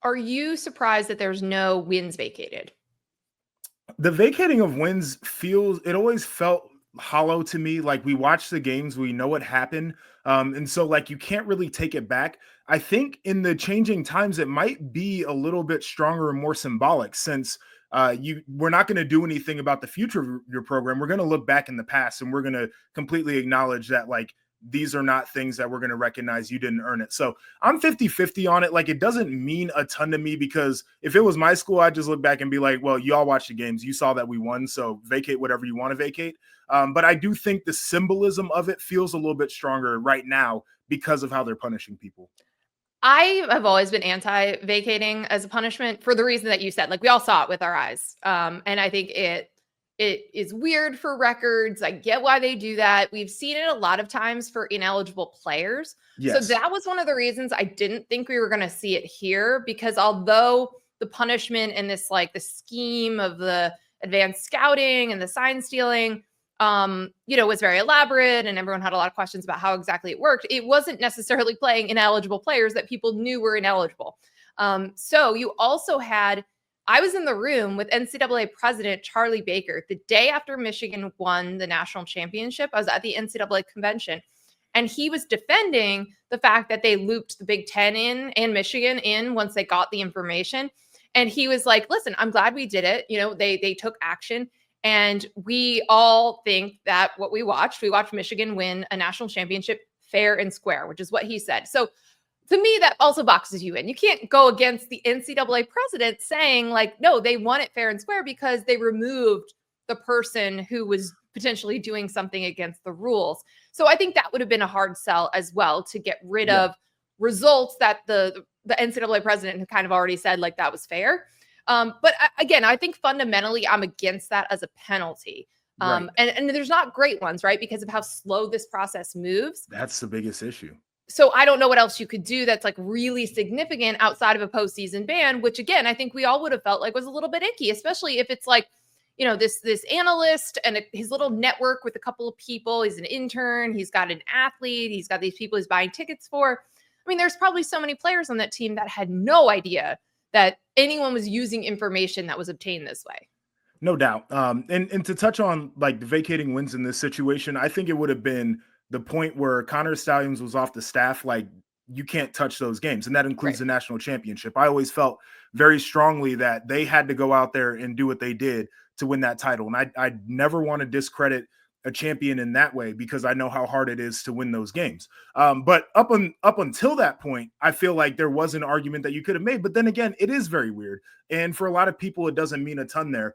Are you surprised that there's no wins vacated? The vacating of wins it always felt hollow to me. Like we watch the games, we know what happened. And so like you can't really take it back. I think in the changing times, it might be a little bit stronger and more symbolic since we're not going to do anything about the future of your program. We're going to look back in the past and we're going to completely acknowledge that like these are not things that we're going to recognize. You didn't earn it. So I'm 50-50 on it. Like it doesn't mean a ton to me because if it was my school, I'd just look back and be like, well, you all watched the games. You saw that we won. So vacate whatever you want to vacate. But I do think the symbolism of it feels a little bit stronger right now because of how they're punishing people. I have always been anti-vacating as a punishment for the reason that you said. Like we all saw it with our eyes, and I think it is weird for records. I get why they do that. We've seen it a lot of times for ineligible players. So Yes. that was one of the reasons I didn't think we were going to see it here because although the punishment and this like the scheme of the advanced scouting and the sign stealing was very elaborate and everyone had a lot of questions about how exactly it worked. It wasn't necessarily playing ineligible players that people knew were ineligible. So you also I was in the room with NCAA president Charlie Baker the day after Michigan won the national championship. I was at the NCAA convention and he was defending the fact that they looped the Big Ten in and Michigan in once they got the information. And he was like, listen, I'm glad we did it. They took action. And we all think that what we watched Michigan win a national championship fair and square, which is what he said. So to me, that also boxes you in. You can't go against the NCAA president saying like, no, they won it fair and square because they removed the person who was potentially doing something against the rules. So I think that would have been a hard sell as well to get rid of results that the NCAA president had kind of already said like that was fair. But again, I think fundamentally I'm against that as a penalty. And there's not great ones, right? Because of how slow this process moves. That's the biggest issue. So I don't know what else you could do that's like really significant outside of a postseason ban, which again, I think we all would have felt like was a little bit icky, especially if it's like, this analyst and his little network with a couple of people. He's an intern. He's got an athlete. He's got these people he's buying tickets for. I mean, there's probably so many players on that team that had no idea that anyone was using information that was obtained this way. No doubt. And to touch on like the vacating wins in this situation, I think it would have been the point where Connor Stallions was off the staff. Like you can't touch those games. And that includes the national championship. I always felt very strongly that they had to go out there and do what they did to win that title. And I never want to discredit a champion in that way because I know how hard it is to win those games. But up until that point, I feel like there was an argument that you could have made. But then again, it is very weird. And for a lot of people, it doesn't mean a ton there.